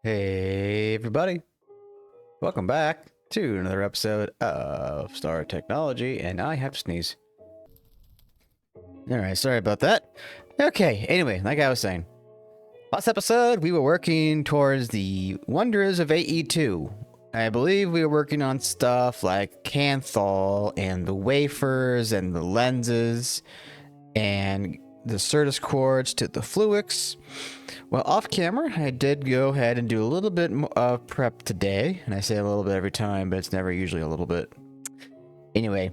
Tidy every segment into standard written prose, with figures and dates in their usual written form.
Hey everybody, welcome back to another episode of Star Technology, and I have to sneeze. Alright, sorry about that. Okay, anyway, like I was saying, last episode we were working towards the wonders of AE2. I believe we were working on stuff like Canthal and the wafers and the lenses and the Certus quartz to the Fluix. Well, off camera, I did go ahead and do a little bit of prep today. And I say a little bit every time, but it's never usually a little bit. Anyway,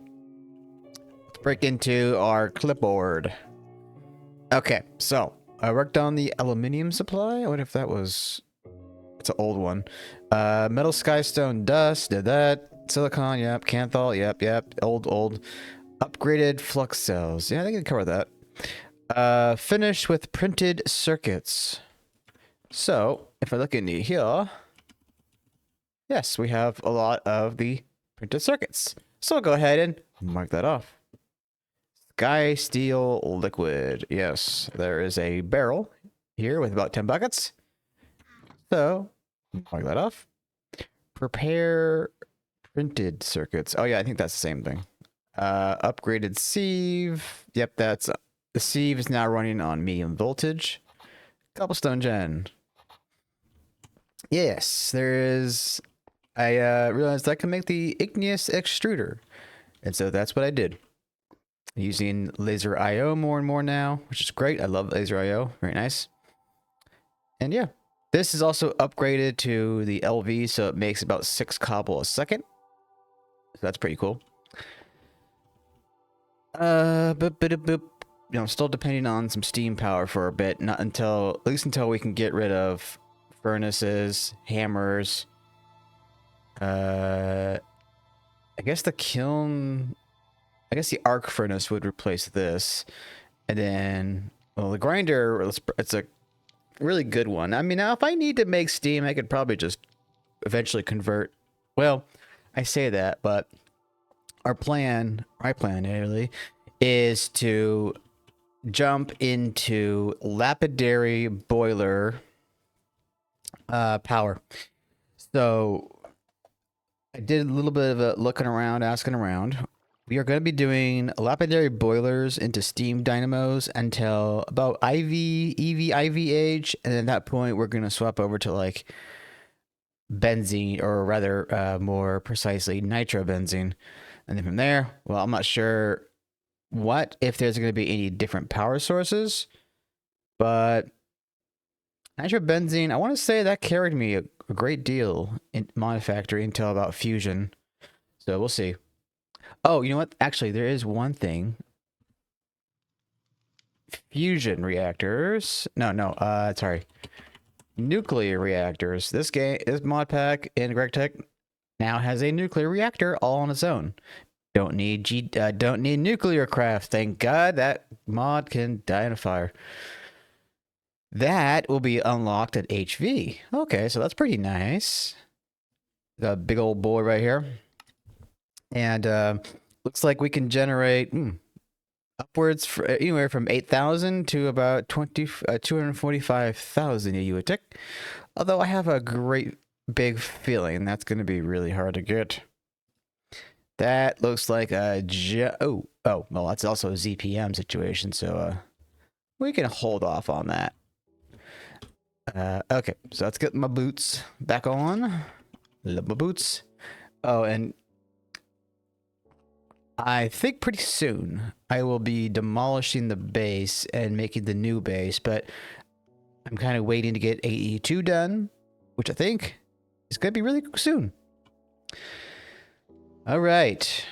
let's break into our clipboard. Okay, so I worked on the aluminium supply. I wonder if that was... It's an old one. Metal skystone dust, did that. Silicon, yep. Canthal, yep. Old. Upgraded flux cells. Yeah, I think I can cover that. Finished with printed circuits. So, if I look into here, yes, we have a lot of the printed circuits. So I'll go ahead and mark that off. Sky Steel Liquid. Yes, there is a barrel here with about 10 buckets. So, mark that off. Prepare printed circuits. Oh yeah, I think that's the same thing. Upgraded sieve. Yep, that's... The sieve is now running on medium voltage. Cobblestone gen. Yes, there is... I realized I can make the igneous extruder. And so that's what I did. Using laser IO more and more now, which is great. I love laser IO. Very nice. And yeah, this is also upgraded to the LV, so it makes about 6 cobble a second. So that's pretty cool. Boop. You know, still depending on some steam power for a bit, not until, at least until we can get rid of furnaces, hammers. I guess the kiln, I guess the arc furnace would replace this. And then, well, the grinder, it's a really good one. I mean, now if I need to make steam, I could probably just eventually convert. Well, I say that, but my plan really, is to jump into lapidary boiler power. So I did a little bit of a looking around, asking around. We are going to be doing lapidary boilers into steam dynamos until about EV age, and at that point we're going to swap over to like benzene, or rather more precisely nitrobenzene. And then from there, well, I'm not sure what if there's going to be any different power sources, but nitrobenzene, I want to say that carried me a great deal in mod factory until about fusion, so we'll see. Oh, you know what, actually there is one thing. Fusion reactors, sorry, nuclear reactors. This mod pack in GregTech now has a nuclear reactor all on its own. Don't need nuclear craft. Thank God that mod can die in a fire. That will be unlocked at HV. Okay, so that's pretty nice. The big old boy right here. And looks like we can generate upwards for anywhere from 8,000 to about 245,000 EU a tick. Although I have a great big feeling that's going to be really hard to get. That looks like a well, that's also a ZPM situation, so we can hold off on that. Okay, so let's get my boots back on. Love my boots. Oh, and I think pretty soon I will be demolishing the base and making the new base, but I'm kind of waiting to get AE2 done, which I think is going to be really soon. All right.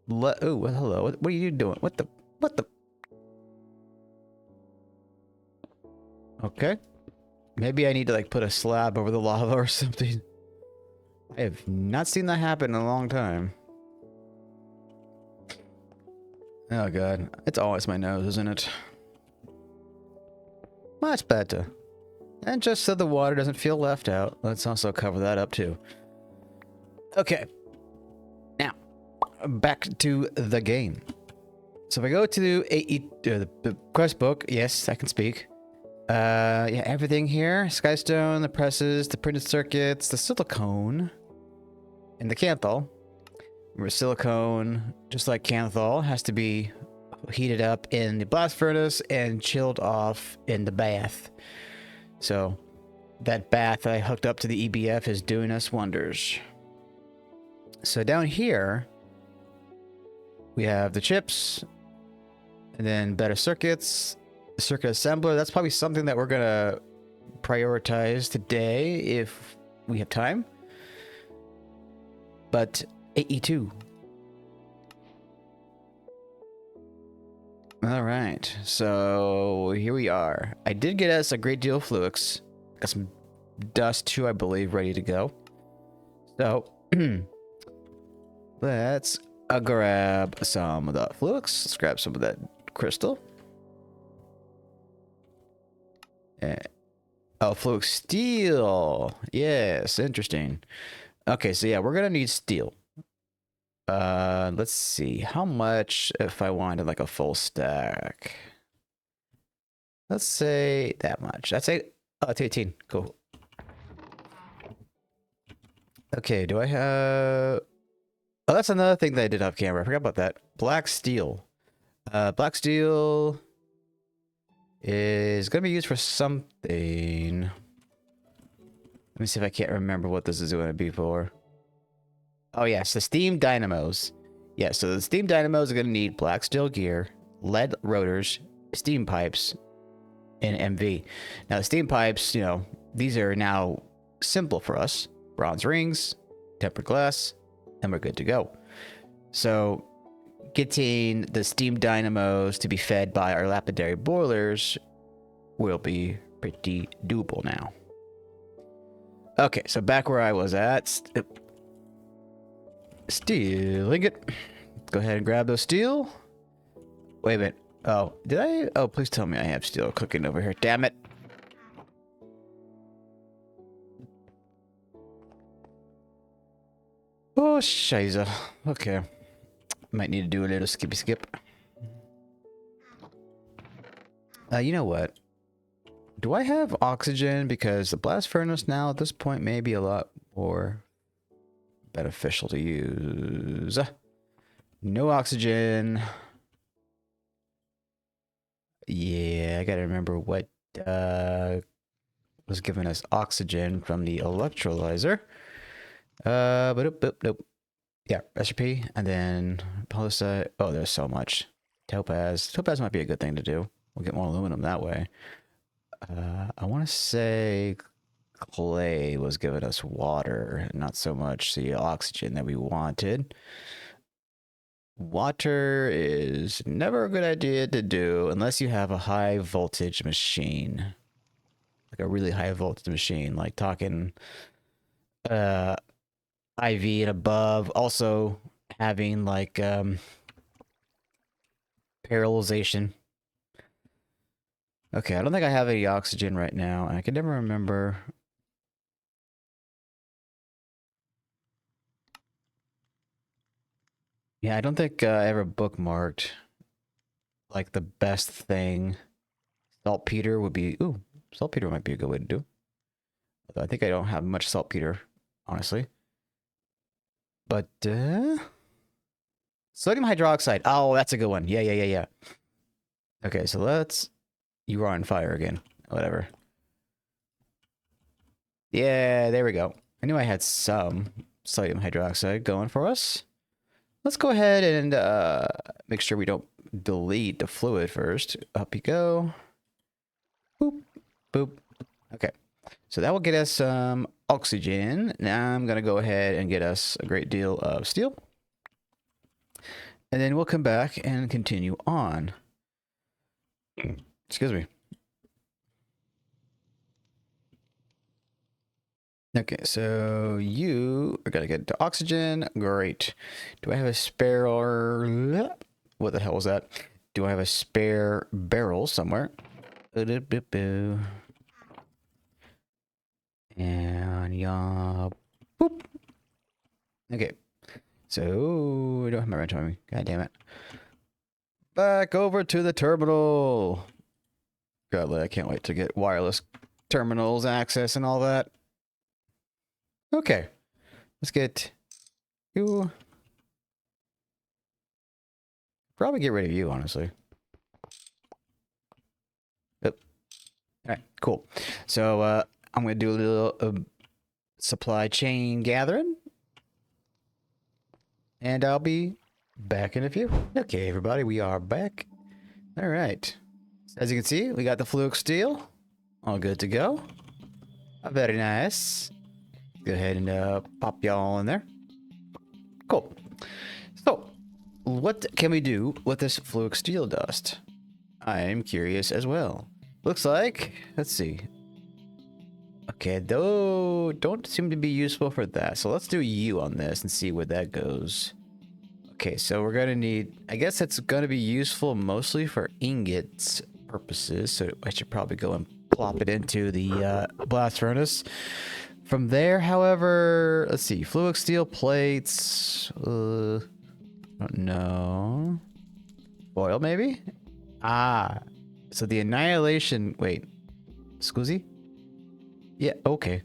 Oh, well, hello. What are you doing? What the? Okay. Maybe I need to like put a slab over the lava or something. I have not seen that happen in a long time. Oh god. It's always my nose, isn't it? Much better. And just so the water doesn't feel left out, let's also cover that up too. Okay. Now, back to the game. So if I go to the quest book, yes, I can speak. Yeah, everything here. Skystone, the presses, the printed circuits, the silicone, and the canthal. Remember, silicone, just like canthal, has to be heated up in the blast furnace and chilled off in the bath. So that bath I hooked up to the EBF is doing us wonders. So down here, we have the chips, and then better circuits, the circuit assembler. That's probably something that we're gonna prioritize today if we have time. But AE2. All right, so here we are. I did get us a great deal of Fluix. Got some dust too, I believe, ready to go. So let's grab some of the Fluix. Let's grab some of that crystal. Oh, Fluix steel. Yes, interesting. Okay, so yeah, we're gonna need steel. Let's see how much if I wanted like a full stack. Let's say that much. I'd say it's 18. Cool. Okay, do I have... Oh, that's another thing that I did off camera. I forgot about that. Black steel. Black steel is gonna be used for something. Let me see if I can't remember what this is going to be for. Oh yes, the steam dynamos. Yeah, so the steam dynamos are going to need black steel gear, lead rotors, steam pipes, and MV. Now the steam pipes, you know, these are now simple for us. Bronze rings, tempered glass, and we're good to go. So getting the steam dynamos to be fed by our lapidary boilers will be pretty doable now. Okay, so back where I was at. Steel ingot. Go ahead and grab those steel. Wait a minute. Oh, did I? Oh, please tell me I have steel cooking over here. Damn it. Oh, shiza. Okay. Might need to do a little skippy skip. You know what? Do I have oxygen? Because the blast furnace now at this point may be a lot more beneficial to use. No oxygen. Yeah, I gotta remember what was giving us oxygen from the electrolyzer. But nope. Yeah, recipe, and then polysite. Oh, there's so much. Topaz. Topaz might be a good thing to do. We'll get more aluminum that way. I want to say clay was giving us water, not so much the oxygen that we wanted. Water is never a good idea to do unless you have a high voltage machine. Like a really high voltage machine, like talking IV and above. Also having like parallelization. Okay, I don't think I have any oxygen right now, and I can never remember. Yeah, I don't think I ever bookmarked like the best thing. Saltpeter would be... Ooh, saltpeter might be a good way to do. Although I think I don't have much saltpeter, honestly. But, sodium hydroxide. Oh, that's a good one. Yeah. Okay, so let's... You are on fire again. Whatever. Yeah, there we go. I knew I had some sodium hydroxide going for us. Let's go ahead and make sure we don't delete the fluid first. Up you go. Boop, boop. Okay, so that will get us some oxygen. Now I'm going to go ahead and get us a great deal of steel. And then we'll come back and continue on. Excuse me. Okay, so you are going to get to oxygen. Great. Do I have a spare... What the hell was that? Do I have a spare barrel somewhere? And yeah, boop. Okay, so I don't have my wrench on me. God damn it! Back over to the terminal. God, I can't wait to get wireless terminals access and all that. Okay, let's get you. Probably get rid of you, honestly. Yep. All right, cool. So I'm gonna do a little supply chain gathering, and I'll be back in a few. Okay, everybody, we are back. All right. As you can see, we got the Fluix steel, all good to go. Very nice. Go ahead and pop y'all in there. Cool. So, what can we do with this Fluix steel dust? I'm curious as well. Looks like, let's see. Okay, though, don't seem to be useful for that. So let's do you on this and see where that goes. Okay, so we're gonna need, I guess it's gonna be useful mostly for ingots purposes. So I should probably go and plop it into the blast furnace. From there, however, let's see, Fluix steel plates, I don't know. Foil, maybe? Ah, so the annihilation, wait, scusi? Yeah, okay.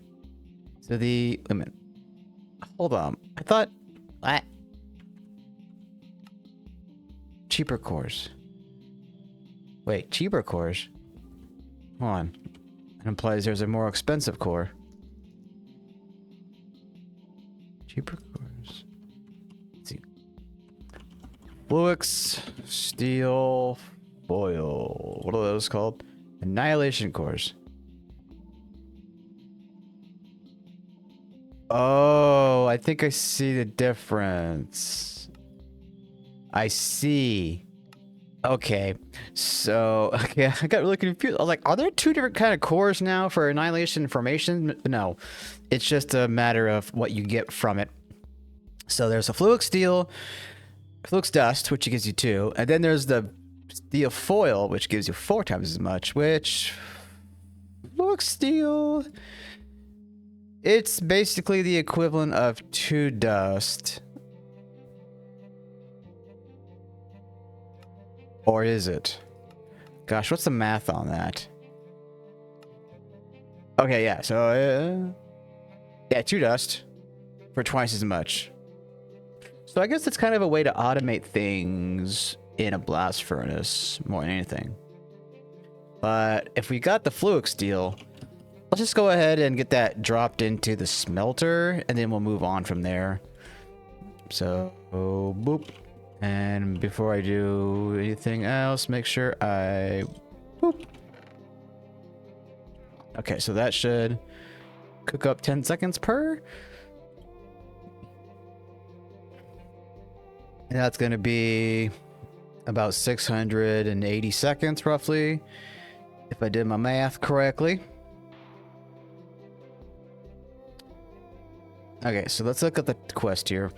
So the, wait a minute. Hold on, I thought, cheaper cores. Wait, cheaper cores? Hold on. That implies there's a more expensive core. Cheaper cores. Let's see. Fluix, steel, foil. What are those called? Annihilation cores. Oh, I think I see the difference. I see. Okay, so okay, I got really confused. I was like, are there two different kind of cores now for annihilation formation? No, it's just a matter of what you get from it. So there's a Fluix steel, Fluix dust, which gives you 2, and then there's the steel foil, which gives you 4 times as much. Which Fluix steel, it's basically the equivalent of 2 dust. Or is it? Gosh, what's the math on that? Okay, yeah, so, yeah, 2 dust for twice as much. So I guess it's kind of a way to automate things in a blast furnace more than anything. But if we got the Fluix steel, let's just go ahead and get that dropped into the smelter, and then we'll move on from there. So, boop. And before I do anything else, make sure I... Boop. Okay, so that should cook up 10 seconds per. And that's going to be about 680 seconds, roughly, if I did my math correctly. Okay, so let's look at the quest here.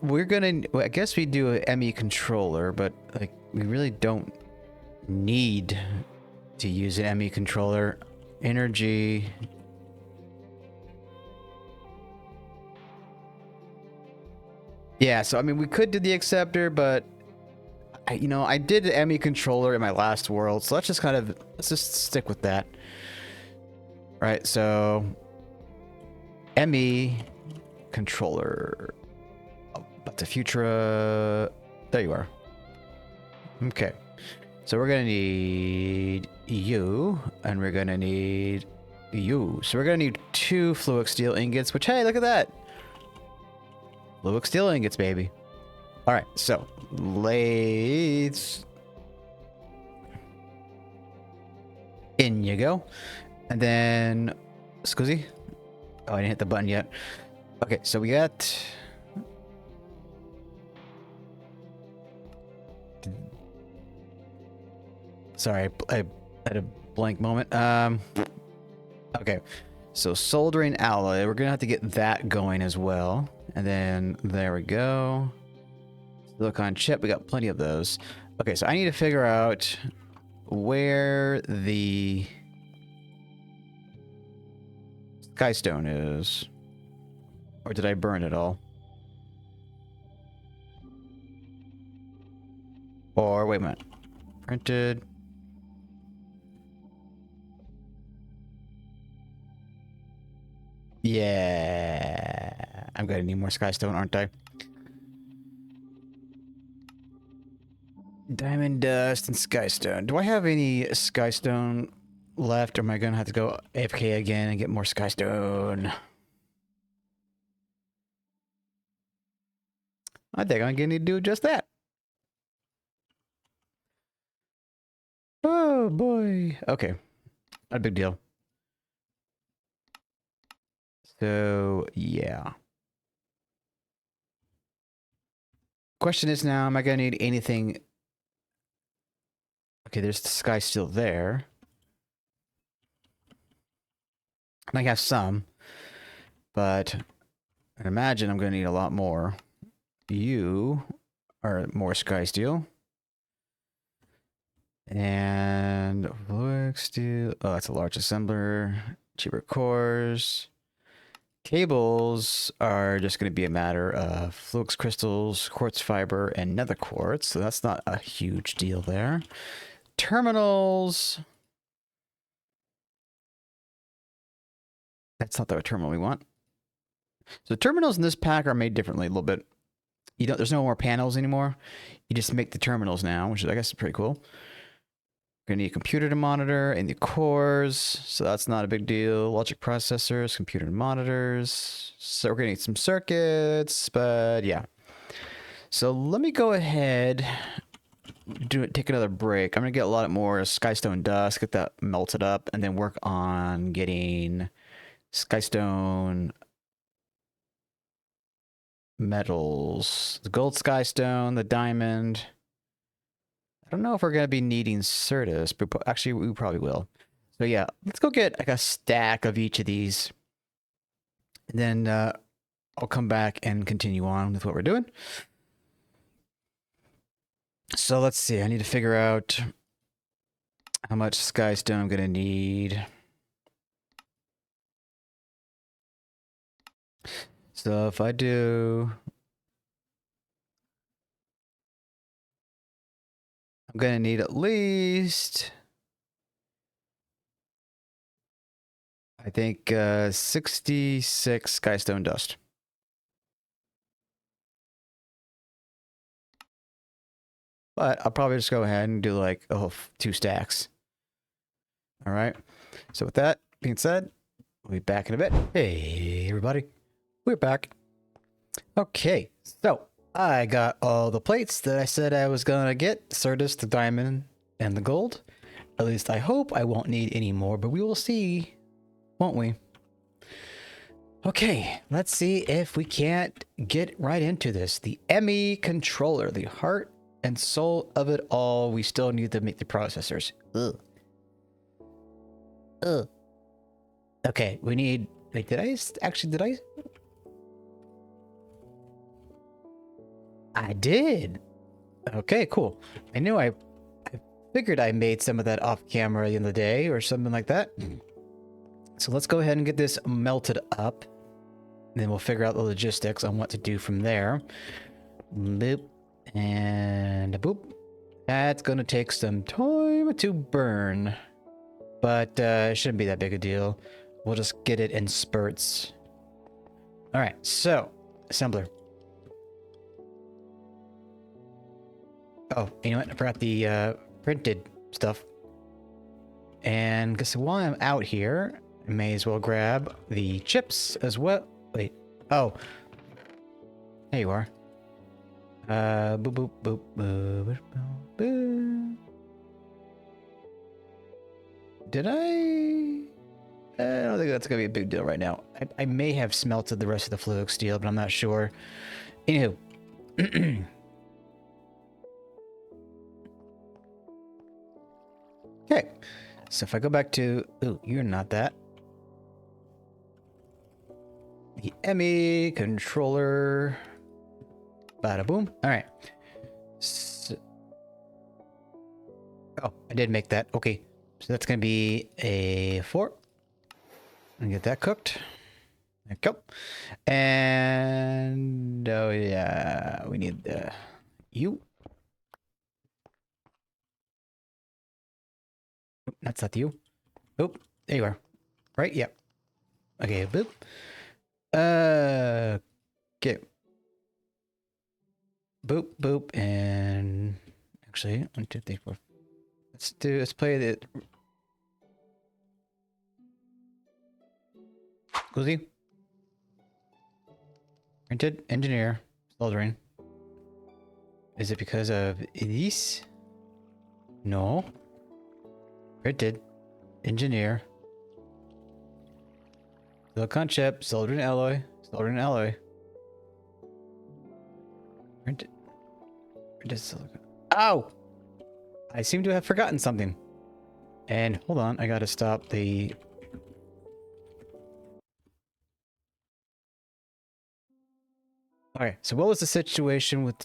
We're gonna, well, I guess we do an ME controller, but like we really don't need to use an ME controller. Energy. Yeah, so I mean we could do the acceptor, but I did the ME controller in my last world, so let's just stick with that. Right, so ME controller. But the Futura, there you are. Okay, so we're gonna need you, and we're gonna need you. So we're gonna need 2 Fluix steel ingots, which, hey, look at that. Fluix steel ingots, baby. All right, so let's, in you go. And then, scusi. Oh, I didn't hit the button yet. Okay, so we got... Sorry, I had a blank moment. Okay, so soldering alloy. We're gonna have to get that going as well. And then there we go. Silicon chip. We got plenty of those. Okay, so I need to figure out where the Skystone is. Or did I burn it all? Or wait a minute. Printed. Yeah. I'm gonna need more skystone, aren't I? Diamond dust and skystone. Do I have any skystone left, or am I gonna have to go AFK again and get more skystone? I think I'm gonna need to do just that. Oh boy. Okay. Not a big deal. So, yeah. Question is now, am I gonna need anything? Okay, there's the sky still there. And I have some, but I imagine I'm gonna need a lot more. You are more sky steel. And Fluix steel. Oh, that's a large assembler. Cheaper cores. Cables are just going to be a matter of Fluix crystals, quartz fiber, and nether quartz. So that's not a huge deal there. Terminals. That's not the terminal we want. So the terminals in this pack are made differently a little bit. You don't. There's no more panels anymore. You just make the terminals now, which I guess is pretty cool. We're gonna need a computer to monitor and the cores, so that's not a big deal. Logic processors, computer monitors. So we're gonna need some circuits, but yeah. So let me go ahead, take another break. I'm gonna get a lot more skystone dust, get that melted up, and then work on getting skystone metals, the gold skystone, the diamond. I don't know if we're going to be needing Certus, but actually we probably will. So yeah, let's go get like a stack of each of these. And then I'll come back and continue on with what we're doing. So let's see. I need to figure out how much skystone I'm going to need. So if I do... I'm going to need at least... I think 66 skystone dust. But I'll probably just go ahead and do like 2 stacks. All right. So with that being said, we'll be back in a bit. Hey, everybody. We're back. Okay. So I got all the plates that I said I was going to get. Certus, the diamond, and the gold. At least I hope I won't need any more, but we will see, won't we? Okay, let's see if we can't get right into this. The ME controller, the heart and soul of it all. We still need to make the processors. Ugh. Ugh. Okay, we need... Wait, did I... I did. Okay, cool. I knew I figured I made some of that off camera the other day or something like that. So let's go ahead and get this melted up. And then we'll figure out the logistics on what to do from there. Boop. And a boop. That's going to take some time to burn. But it shouldn't be that big a deal. We'll just get it in spurts. All right, so assembler. Oh, you know what? I forgot the printed stuff. And because while I'm out here, I may as well grab the chips as well. Wait. Oh. There you are. Boop, boop, boop, boop, boop, boop. Did I don't think that's gonna be a big deal right now. I may have smelted the rest of the Fluix steel, but I'm not sure. Anywho. Okay. So if I go back to... Ooh, you're not that. The ME controller. Bada boom. All right. So, oh, I did make that. Okay. So that's going to be a 4. And get that cooked. There we go. And oh yeah, we need you. Oop, that's not you. Oh, there you are. Right? Yep. Okay, boop. Okay. Boop, boop, and actually, 1, 2, 3, 4. Let's play the Cozy. Printed engineer soldering. Is it because of this? No. Printed engineer. Silicon chip, soldering alloy, soldering alloy. Printed silicon. Ow! I seem to have forgotten something. And hold on, I gotta stop the... Okay, so what was the situation with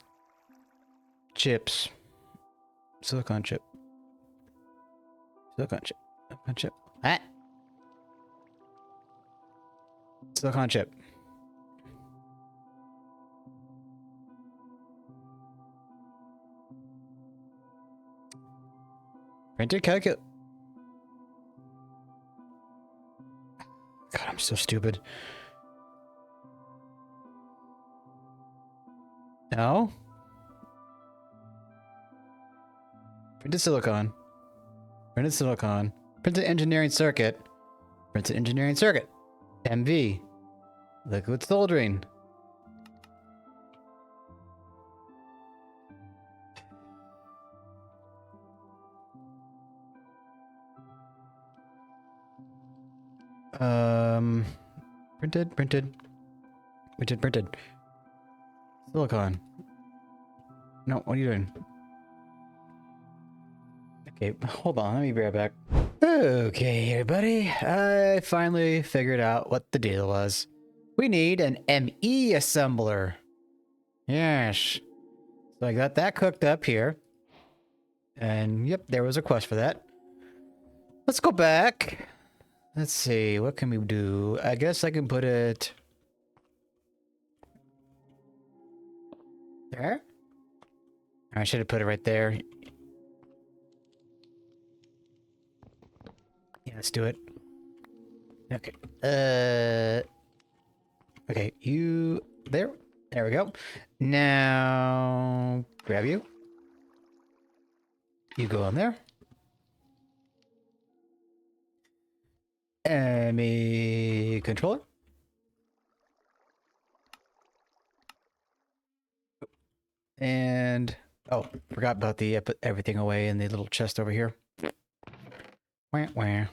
chips? Silicon chip. Silicon chip. Silicon chip. Ah! Silicon chip. Printed calculator. God, I'm so stupid. No. Printed silicon. Printed silicon. Printed engineering circuit. Printed engineering circuit. MV. Liquid soldering. Printed. Silicon. No, what are you doing? Okay, hold on, let me be right back. Okay, everybody, I finally figured out what the deal was. We need an ME assembler. Yes. So I got that cooked up here. And yep, there was a quest for that. Let's go back. Let's see, what can we do? I guess I can put it... there? I should have put it right there. Yeah, let's do it. Okay. Okay, you... there. There we go. Now... grab you. You go in there. Me controller. And... oh, forgot about the... put everything away in the little chest over here. Wah, wah.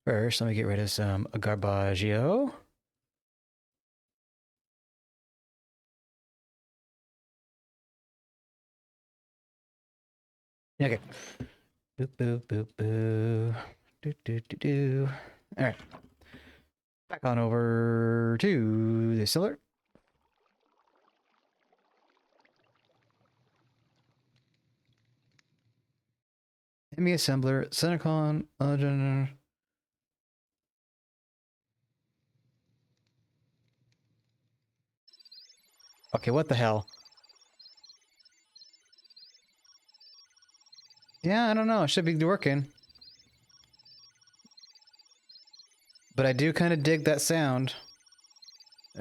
First, let me get rid of some garbaggio. Okay. Boop, boop, boop, boo. Do, do, do, do. All right. Back on over to the cylinder. ME assembler, Senecon, okay, what the hell? Yeah, I don't know. It should be working. But I do kind of dig that sound.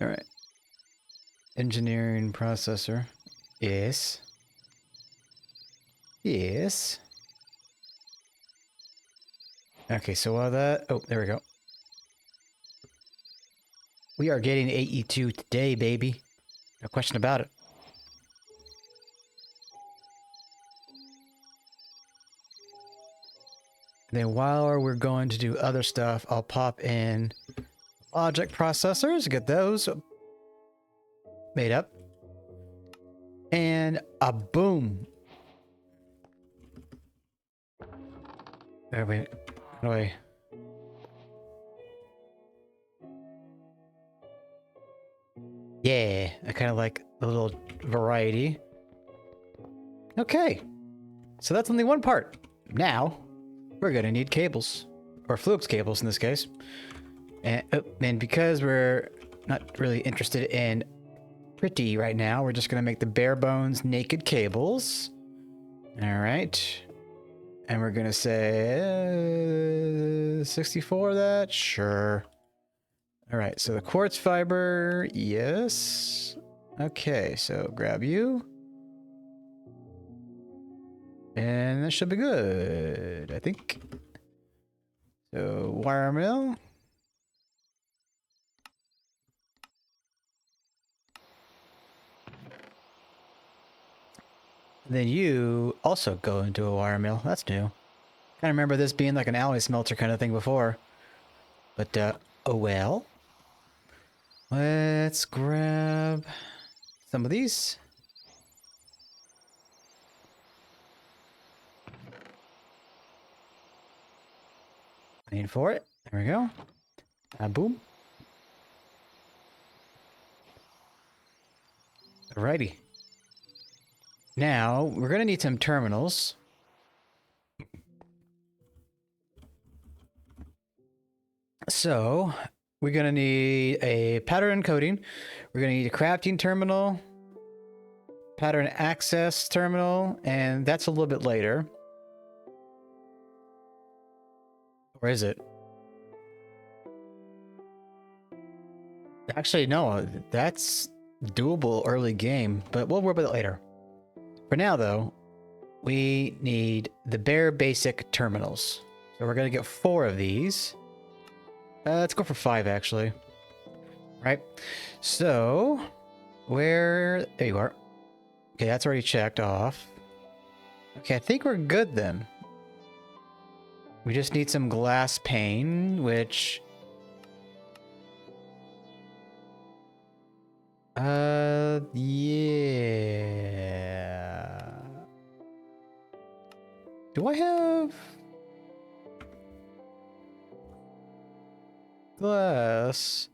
All right. Engineering processor. Yes. Yes. Okay, so while that... oh, there we go. We are getting AE2 today, baby. No question about it. And then while we're going to do other stuff, I'll pop in logic processors, get those made up. And a boom. There we... how do I... yeah, I kind of like a little variety. Okay, so that's only one part. Now, we're gonna need cables. Or Fluix cables in this case. And because we're not really interested in pretty right now, we're just gonna make the bare bones naked cables. Alright. And we're gonna say 64 of that? Sure. All right, so the quartz fiber, yes. Okay, so grab you. And that should be good, I think. So wire mill. Then you also go into a wire mill. That's new. Kind of remember this being like an alloy smelter kind of thing before. But, oh well. Let's grab some of these. Waiting for it. There we go. Boom. Alrighty. Now, we're going to need some terminals. So, we're going to need a pattern encoding. We're going to need a crafting terminal, pattern access terminal, and that's a little bit later. Or is it? Actually, no, that's doable early game, but we'll worry about it later. For now, though, we need the bare basic terminals. So we're going to get 4 of these. Let's go for 5, actually. Right? So, there you are. Okay, that's already checked off. Okay, I think we're good then. We just need some glass pane, which... yeah. Do I have... glass?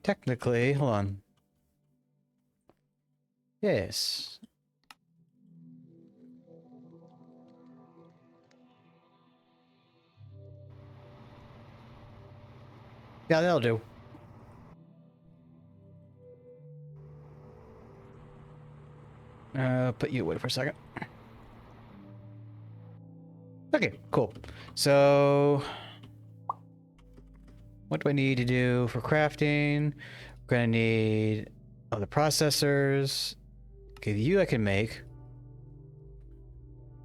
Technically, hold on. Yes. Yeah, that'll do. Put you away for a second. Okay, cool. So, what do I need to do for crafting? We're gonna need other processors. Okay, you I can make.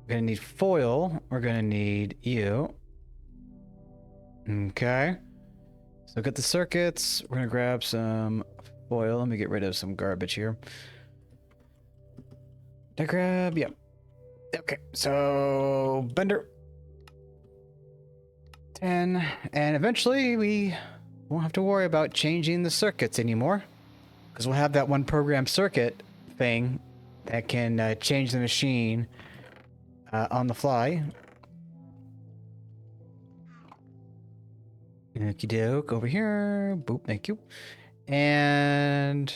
We're gonna need foil. We're gonna need you. Okay. So get the circuits. We're gonna grab some foil. Let me get rid of some garbage here. Did I grab? Yep. Okay, so bender. 10. And eventually we won't have to worry about changing the circuits anymore. Because we'll have that one program circuit thing that can change the machine on the fly. Okie doke, over here. Boop, thank you. And...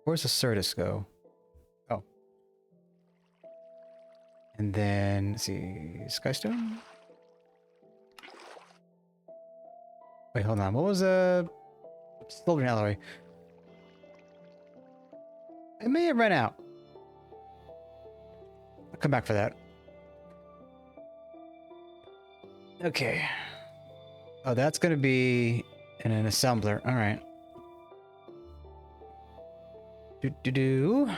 where's the Certus go? Oh. And then, let's see, Skystone? Wait, hold on. What was Silver Alloy? It may have run out. I'll come back for that. Okay. Oh, that's going to be in an assembler. All right. Do.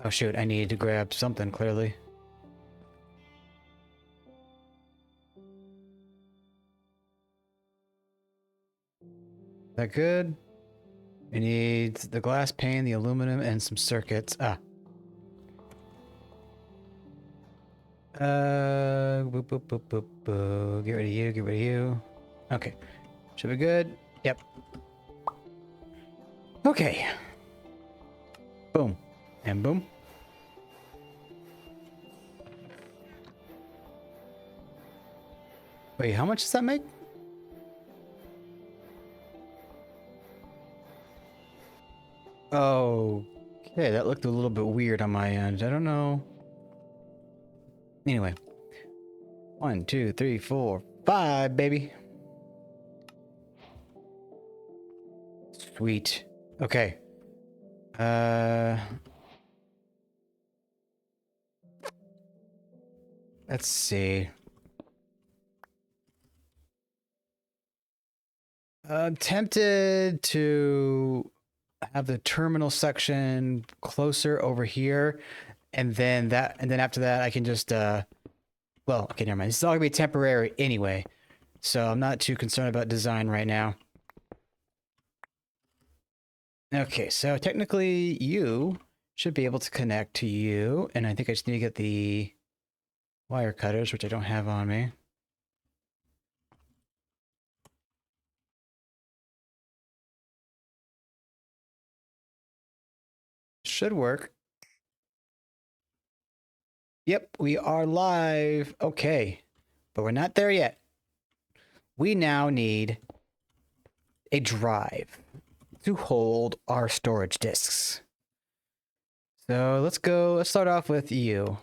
Oh, shoot. I need to grab something, clearly. Is that good? We need the glass pane, the aluminum, and some circuits. Boop, boop, boop, boop, boop. Get rid of you, get rid of you. Okay. Should be good. Yep. Okay. Boom. And boom. Wait, how much does that make? Oh, okay, that looked a little bit weird on my end. I don't know. Anyway. 1, 2, 3, 4, 5, baby. Sweet. Okay. Let's see. I'm tempted to have the terminal section closer over here, and then after that I can just well, okay, never mind. This is all gonna be temporary anyway, so I'm not too concerned about design right now. Okay, so technically you should be able to connect to you, and I think I just need to get the wire cutters, which I don't have on me. Should work. Yep, we are live. Okay, but we're not there yet. We now need a drive to hold our storage disks. So let's start off with you.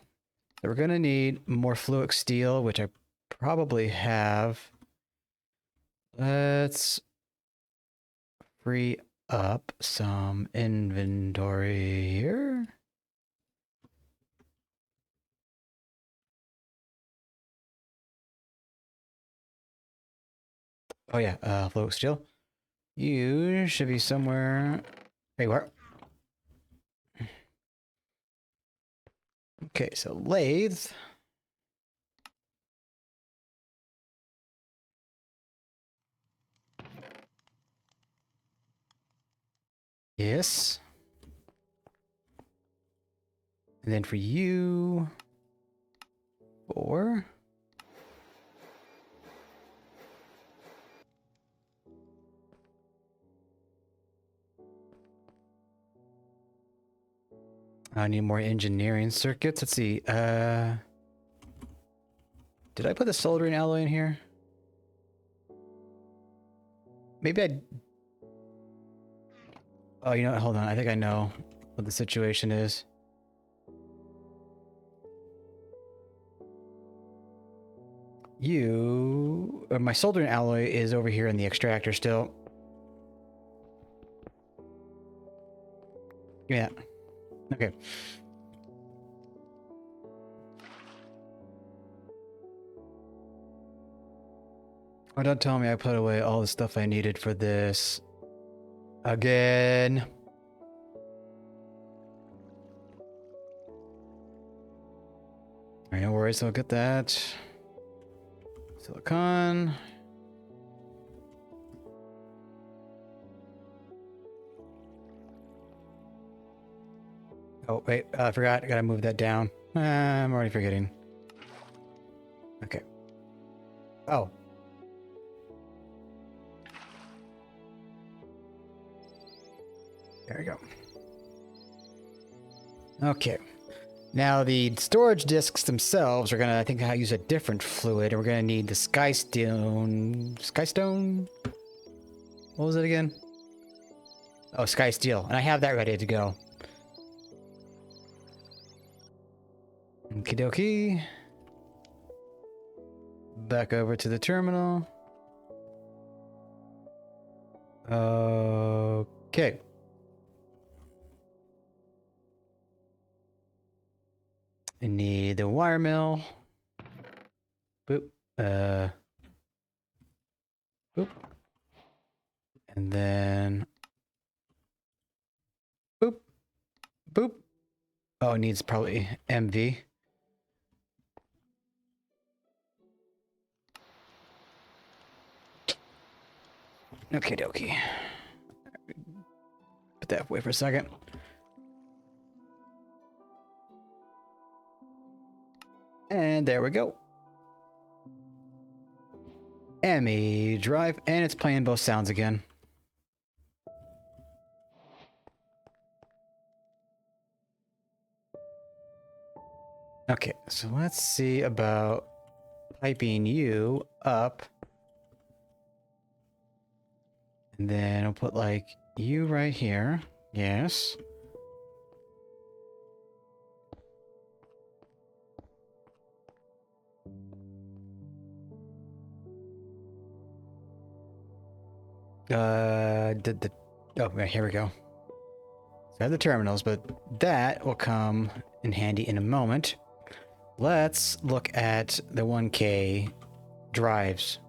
So we're gonna need more Fluix steel, which I probably have. Let's free up some inventory here. Oh yeah, Fluix steel. You should be somewhere. There you are. Okay, so lathe. Yes. And then for you, 4. I need more engineering circuits. Let's see. Did I put the soldering alloy in here? Maybe I... Oh, you know what? Hold on. I think I know what the situation is. My soldering alloy is over here in the extractor still. Give me that. Okay. Oh, don't tell me I put away all the stuff I needed for this. Again. Alright, no worries, I'll get that. Silicon. Oh, wait, I forgot. I gotta move that down. I'm already forgetting. Okay. Oh. There we go. Okay. Now the storage disks themselves are gonna, I think, use a different fluid, and we're gonna need the Skystone? What was it again? Oh, Sky Steel, and I have that ready to go. Okie dokie. Back over to the terminal. Okay. I need the wire mill. Boop. Boop. And then... Boop. Boop. Oh, it needs probably MV. Okie dokie. Put that away for a second. And there we go. ME drive, and it's playing both sounds again. Okay, so let's see about piping you up. And then I'll put like you right here. Yes. Oh, right, here we go. So I have the terminals, but that will come in handy in a moment. Let's look at the 1K drives.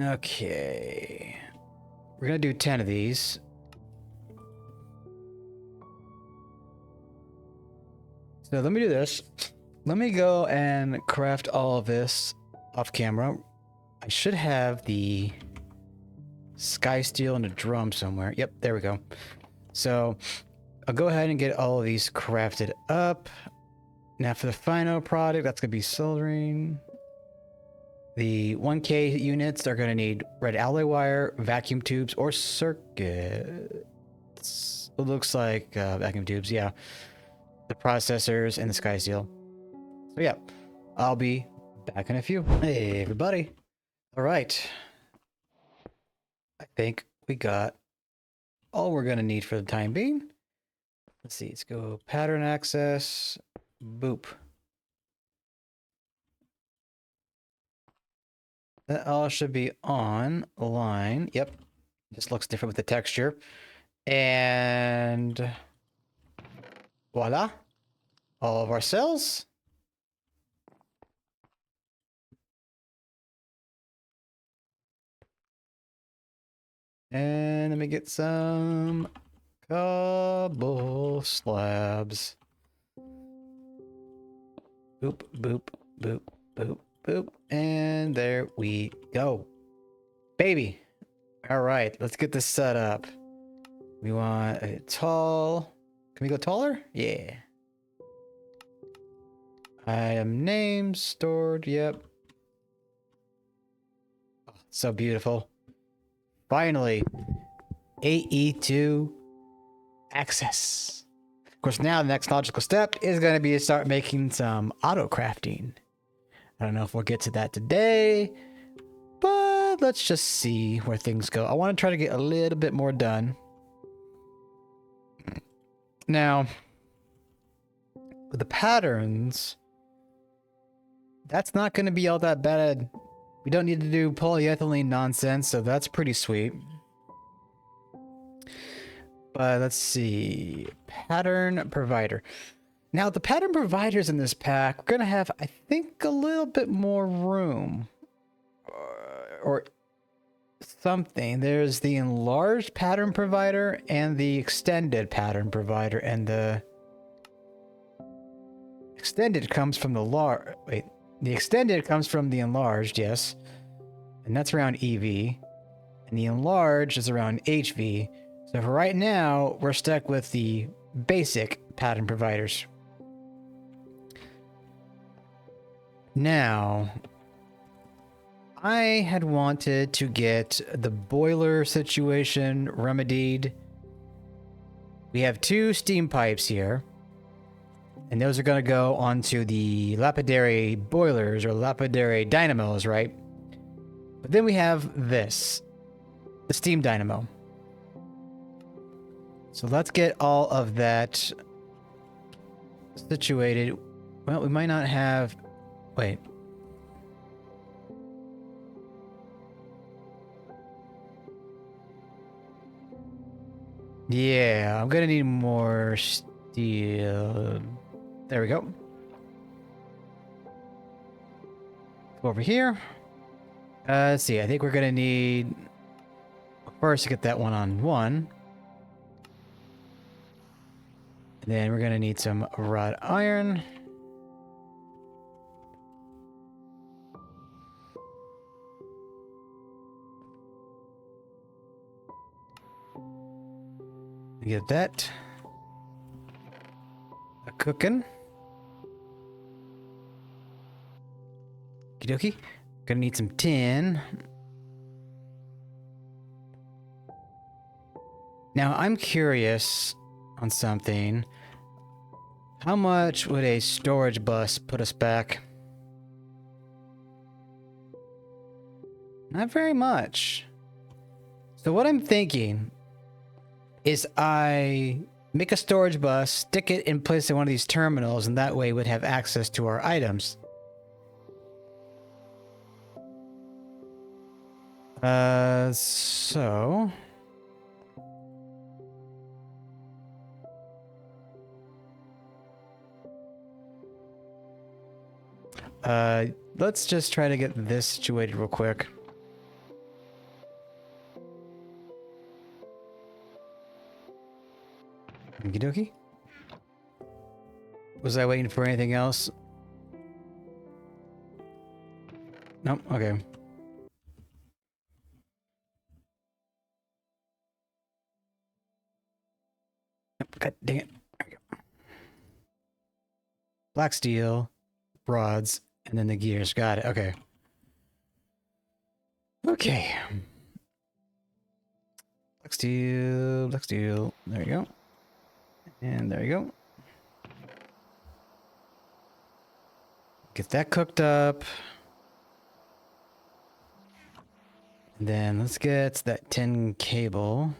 Okay. We're gonna do 10 of these. So let me do this. Let me go and craft all of this off camera. I should have the sky steel and a drum somewhere. Yep, there we go. So I'll go ahead and get all of these crafted up. Now for the final product, that's gonna be soldering. The 1K units are gonna need red alloy wire, vacuum tubes, or circuits. It looks like vacuum tubes, yeah. The processors and the sky steel. So yeah, I'll be back in a few. Hey everybody. All right. I think we got all we're gonna need for the time being. Let's see, let's go pattern access, boop. That all should be online. Yep. Just looks different with the texture. And voila. All of our cells. And let me get some cobble slabs. Boop, boop, boop, boop, boop. And there we go. Baby. All right, let's get this set up. We want a tall. Can we go taller? Yeah. Item names stored. Yep. Oh, so beautiful. Finally, AE2 access. Of course, now the next logical step is going to be to start making some auto crafting. I don't know if we'll get to that today, but let's just see where things go. I want to try to get a little bit more done. Now, with the patterns, that's not going to be all that bad. We don't need to do polyethylene nonsense, so that's pretty sweet. But let's see. Pattern provider. Now, the pattern providers in this pack, we're going to have, I think, a little bit more room. Or something. There's the enlarged pattern provider and the extended pattern provider. And the extended comes from the the extended comes from the enlarged, yes. And that's around EV. And the enlarged is around HV. So for right now, we're stuck with the basic pattern providers. Now, I had wanted to get the boiler situation remedied. We have 2 steam pipes here. And those are going to go onto the lapidary boilers or lapidary dynamos, right? But then we have this, the steam dynamo. So let's get all of that situated. Well, we might not have... Wait. Yeah, I'm gonna need more steel. There we go. Go over here. Let's see, I think we're gonna need... First to get that one on 1. And then we're gonna need some wrought iron. Get that cooking. Okie dokie. Gonna need some tin. Now I'm curious on something. How much would a storage bus put us back? Not very much. So what I'm thinking is I make a storage bus, stick it in place in one of these terminals, and that way we'd have access to our items. So... let's just try to get this situated real quick. Okie dokie. Was I waiting for anything else? Nope, okay. God dang it. There we go. Black steel, rods, and then the gears. Got it. Okay. Okay. Black steel, black steel. There you go. And there you go. Get that cooked up. And then let's get that tin cable.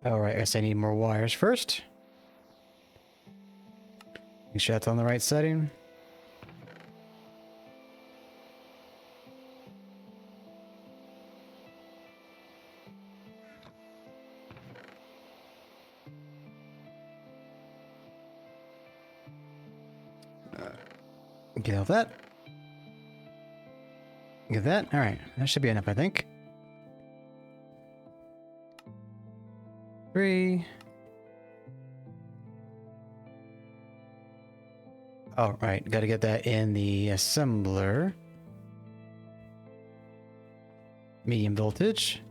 Alright, I guess I need more wires first. Make sure that's on the right setting. Get all that. Get that. Alright, that should be enough, I think. 3. Oh, right. Got to get that in the assembler. Medium voltage.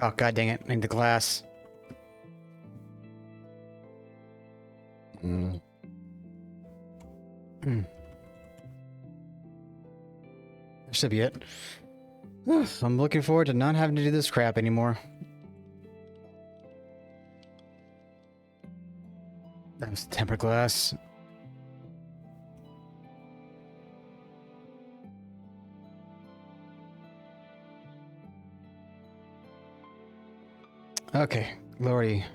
Oh, god dang it. I need the glass. That should be it. I'm looking forward to not having to do this crap anymore. That was tempered glass. Okay, lordy.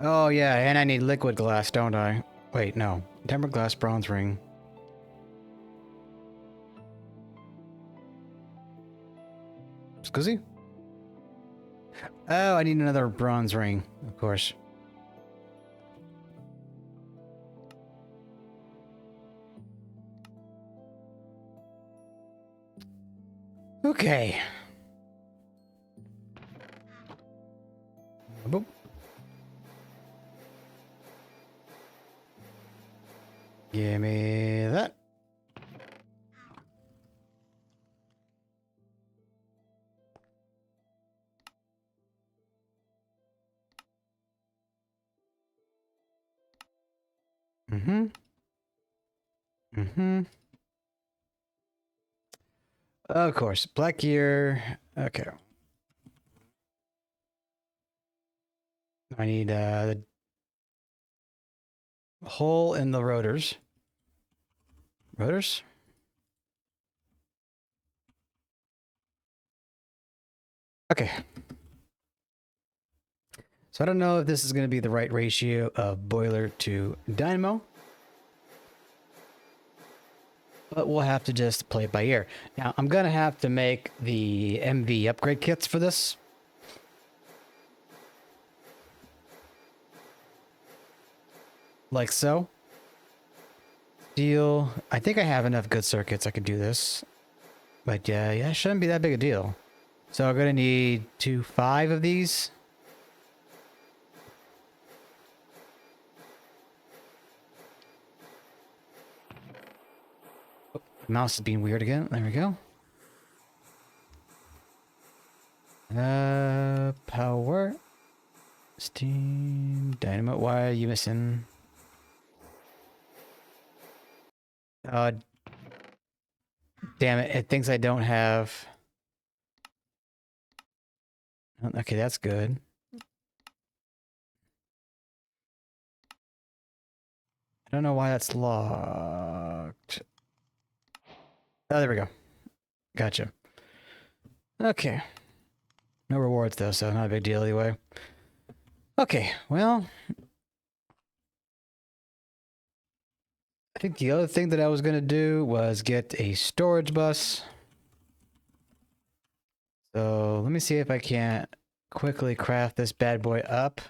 Oh yeah, and I need liquid glass, don't I? Wait, no. Tempered glass bronze ring. Scusi? Oh, I need another bronze ring, of course. Okay. Boop. Give me that. Mm-hmm. Mm-hmm. Of course. Black gear. Okay. I need the hole in the rotors. Rotors? Okay. So I don't know if this is going to be the right ratio of boiler to dynamo. But we'll have to just play it by ear. Now, I'm going to have to make the MV upgrade kits for this. Like so. Steel. I think I have enough good circuits I could do this. But yeah, it shouldn't be that big a deal. So I'm going to need 5 of these. Mouse is being weird again. There we go. Power. Steam. Dynamo. Why are you missing? Damn it. It thinks I don't have. Okay, that's good. I don't know why that's locked. Oh, there we go. Gotcha. Okay. No rewards though, so not a big deal anyway. Okay, well. I think the other thing that I was going to do was get a storage bus. So let me see if I can't quickly craft this bad boy up.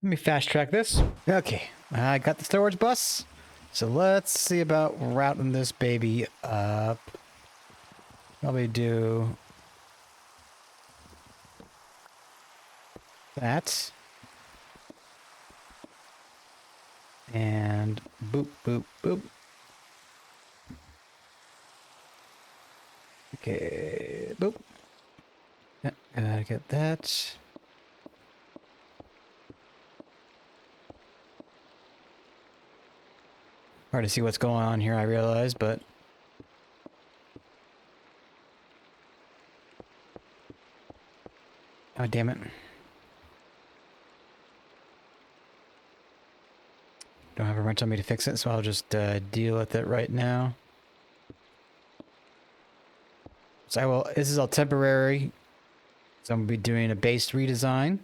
Let me fast track this. Okay, I got the storage bus. So let's see about routing this baby up. Probably do that. And boop, boop, boop. Okay, boop. Yeah, gotta get that. Hard to see what's going on here, I realize, but... Oh, damn it. Don't have a wrench on me to fix it, so I'll just deal with it right now. So I will... This is all temporary. So I'm going to be doing a base redesign.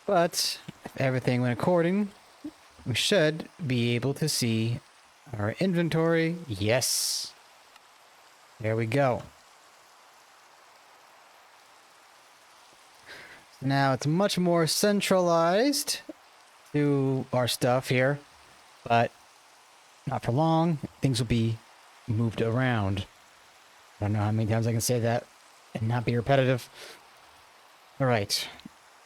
But if everything went according, we should be able to see our inventory. Yes. There we go. Now it's much more centralized to our stuff here, but not for long. Things will be moved around. I don't know how many times I can say that and not be repetitive. All right.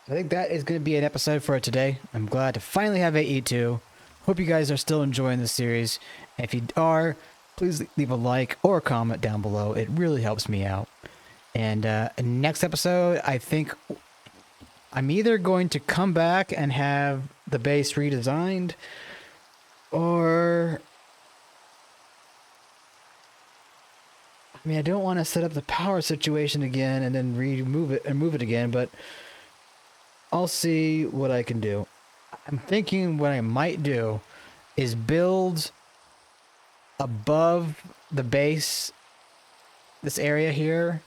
I think that is going to be an episode for today. I'm glad to finally have AE2. Hope you guys are still enjoying the series. And if you are, please leave a like or a comment down below. It really helps me out. And next episode, I think I'm either going to come back and have the base redesigned, or... I mean, I don't want to set up the power situation again and then remove it and move it again, but I'll see what I can do. I'm thinking what I might do is build above the base, this area here,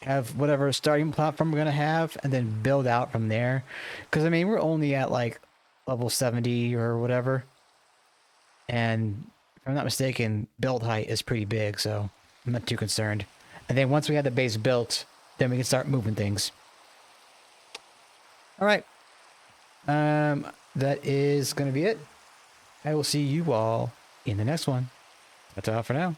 have whatever starting platform we're going to have, and then build out from there. Because, I mean, we're only at, like, level 70 or whatever. And, if I'm not mistaken, build height is pretty big, so I'm not too concerned. And then once we have the base built, then we can start moving things. All right. That is going to be it. I will see you all in the next one. That's all for now.